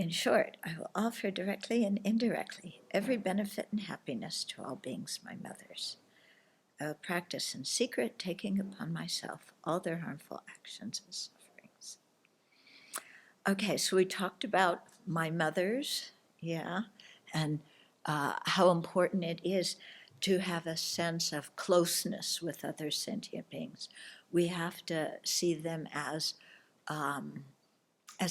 In short, I will offer directly and indirectly every benefit and happiness to all beings my mothers. I will practice in secret, taking upon myself all their harmful actions and sufferings. Okay, so we talked about my mothers, yeah, and how important it is to have a sense of closeness with other sentient beings. We have to see them as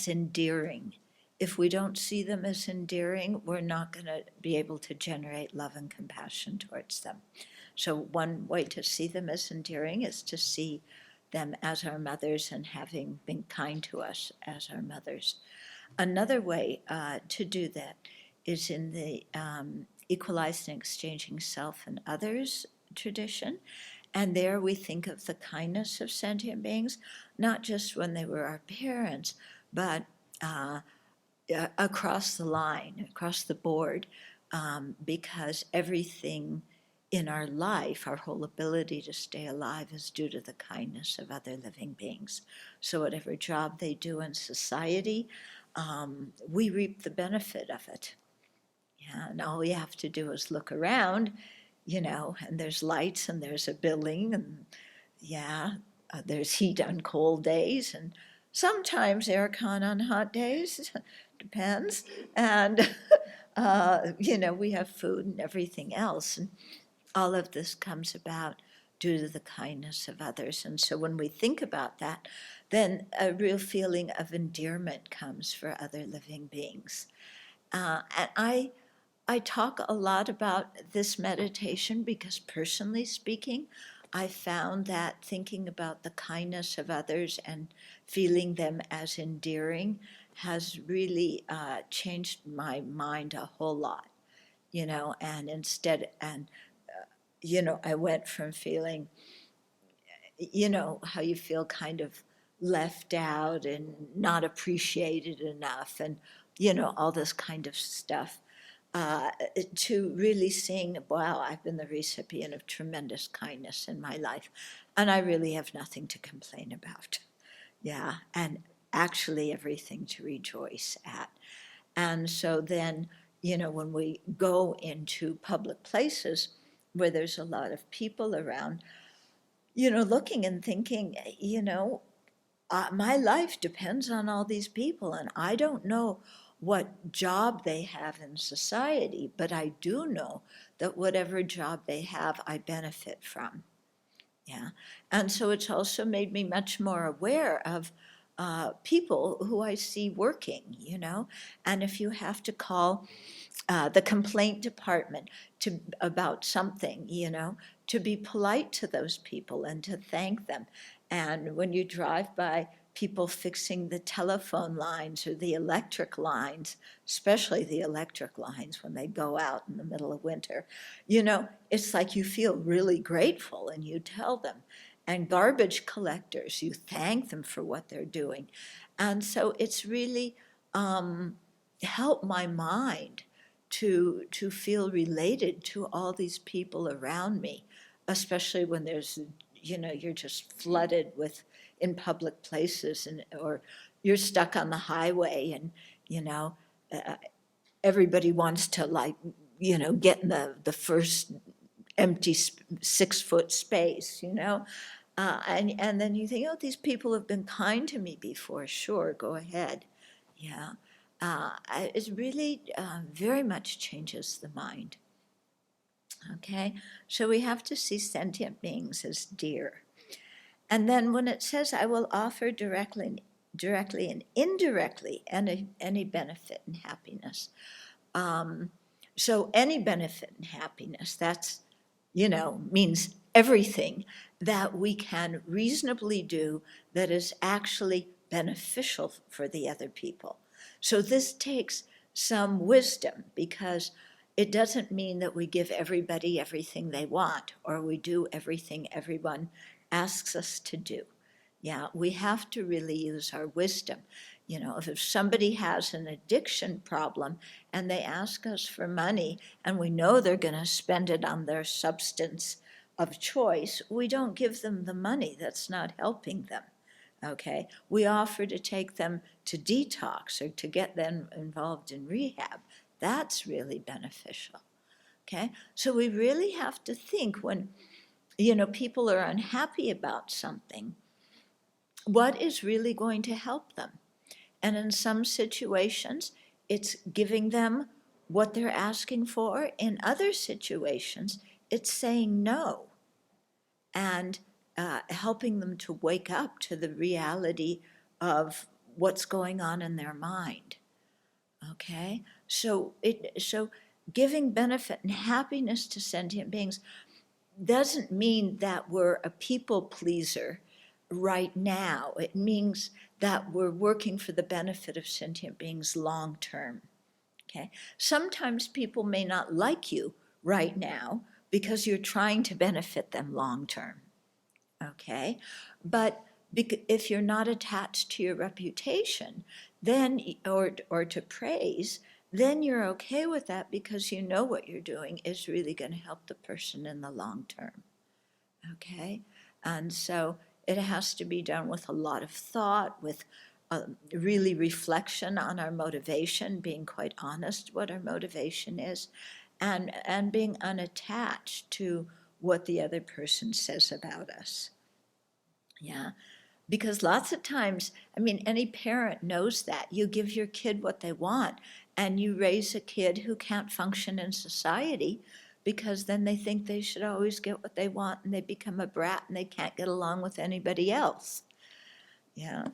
endearing. If we don't see them as endearing, we're not going to be able to generate love and compassion towards them. So one way to see them as endearing is to see them as our mothers and having been kind to us as our mothers. Another way to do that is in the equalizing and exchanging self and others tradition. And there we think of the kindness of sentient beings, not just when they were our parents, but across the line, across the board, because everything in our life, our whole ability to stay alive, is due to the kindness of other living beings. So whatever job they do in society, we reap the benefit of it. Yeah, and all we have to do is look around, and there's lights and there's a building, and there's heat on cold days, and sometimes aircon on hot days, depends. And, we have food and everything else. And all of this comes about due to the kindness of others. And so when we think about that, then a real feeling of endearment comes for other living beings. And I talk a lot about this meditation because, personally speaking, I found that thinking about the kindness of others and feeling them as endearing has really changed my mind a whole lot, I went from feeling, how you feel kind of left out and not appreciated enough and, all this kind of stuff, to really seeing, wow, I've been the recipient of tremendous kindness in my life, and I really have nothing to complain about. Yeah, and actually everything to rejoice at. And so then, when we go into public places where there's a lot of people around, looking and thinking, my life depends on all these people, and I don't know what job they have in society, but I do know that whatever job they have, I benefit from. Yeah. And so it's also made me much more aware of people who I see working, and if you have to call the complaint department about something, to be polite to those people and to thank them. And when you drive by people fixing the telephone lines or the electric lines, especially the electric lines when they go out in the middle of winter, it's like you feel really grateful and you tell them. And garbage collectors, you thank them for what they're doing. And so it's really helped my mind to feel related to all these people around me, especially when there's, you're just flooded with in public places, or you're stuck on the highway, and everybody wants to, like, get in the first empty 6-foot space, and then you think, oh, these people have been kind to me before. Sure, go ahead. Yeah. It really very much changes the mind. Okay, so we have to see sentient beings as dear. And then when it says, I will offer directly and indirectly any benefit and happiness. So any benefit and happiness, that's, means everything that we can reasonably do that is actually beneficial for the other people. So this takes some wisdom, because it doesn't mean that we give everybody everything they want or we do everything everyone asks us to do. Yeah, we have to really use our wisdom. If somebody has an addiction problem and they ask us for money and we know they're going to spend it on their substance of choice, we don't give them the money. That's not helping them. okay? We offer to take them to detox or to get them involved in rehab. That's really beneficial, okay? So we really have to think when, people are unhappy about something, what is really going to help them? And in some situations, it's giving them what they're asking for. In other situations, it's saying no and helping them to wake up to the reality of what's going on in their mind. Okay? So giving benefit and happiness to sentient beings doesn't mean that we're a people pleaser right now. It means that we're working for the benefit of sentient beings long term. Okay? Sometimes people may not like you right now because you're trying to benefit them long term. Okay? But if you're not attached to your reputation, then or to praise, then you're okay with that because you know what you're doing is really going to help the person in the long term. Okay? And so it has to be done with a lot of thought, with really reflection on our motivation, being quite honest what our motivation is, and being unattached to what the other person says about us. Yeah. Because lots of times, any parent knows that. You give your kid what they want, and you raise a kid who can't function in society because then they think they should always get what they want, and they become a brat and they can't get along with anybody else. Yeah.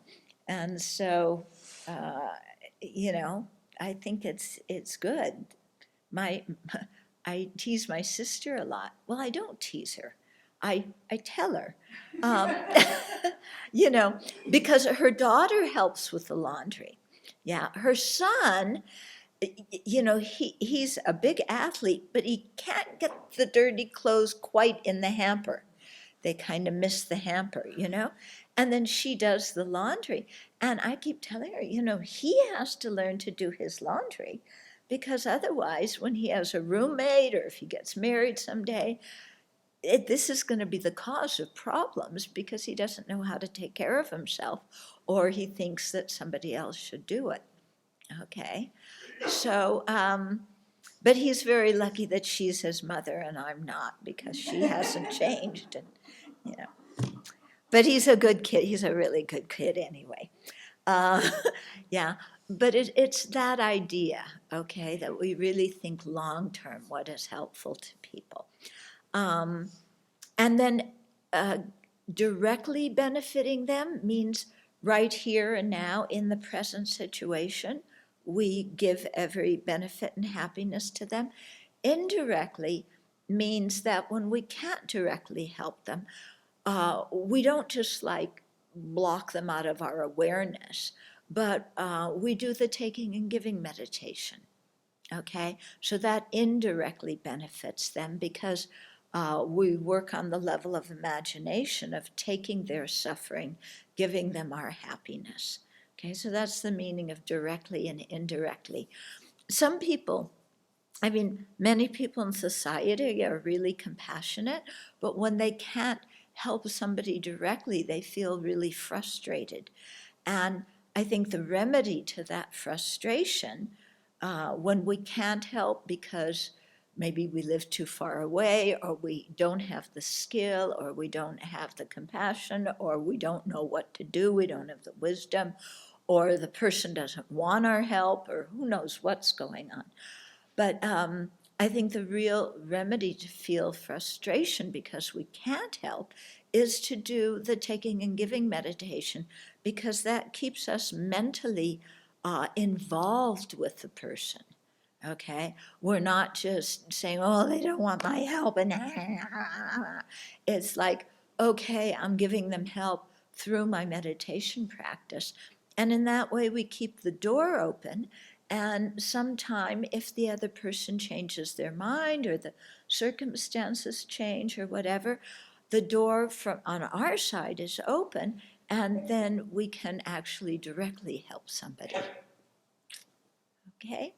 And so, I think it's good. I tease my sister a lot. Well, I don't tease her. I tell her. Um, because her daughter helps with the laundry. Yeah, her son, he's a big athlete, but he can't get the dirty clothes quite in the hamper. They kind of miss the hamper, And then she does the laundry. And I keep telling her, he has to learn to do his laundry because otherwise, when he has a roommate or if he gets married someday, this is going to be the cause of problems because he doesn't know how to take care of himself or he thinks that somebody else should do it. Okay? So, but he's very lucky that she's his mother and I'm not because she hasn't changed. And, But he's a good kid. He's a really good kid anyway. Yeah, but it's that idea, okay, that we really think long term what is helpful to people. And then directly benefiting them means right here and now in the present situation, we give every benefit and happiness to them. Indirectly means that when we can't directly help them, we don't just like block them out of our awareness, but we do the taking and giving meditation. Okay, so that indirectly benefits them because we work on the level of imagination of taking their suffering, giving them our happiness. Okay, so that's the meaning of directly and indirectly. Some people, many people in society are really compassionate, but when they can't help somebody directly, they feel really frustrated. And I think the remedy to that frustration, when we can't help because maybe we live too far away, or we don't have the skill, or we don't have the compassion, or we don't know what to do, we don't have the wisdom, or the person doesn't want our help, or who knows what's going on. But I think the real remedy to feel frustration because we can't help is to do the taking and giving meditation because that keeps us mentally involved with the person. Okay, we're not just saying, "Oh, they don't want my help," and it's like, "Okay, I'm giving them help through my meditation practice," and in that way, we keep the door open. And sometime, if the other person changes their mind or the circumstances change or whatever, the door on our side is open, and then we can actually directly help somebody. Okay?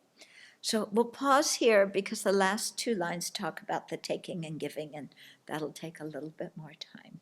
So we'll pause here because the last two lines talk about the taking and giving, and that'll take a little bit more time.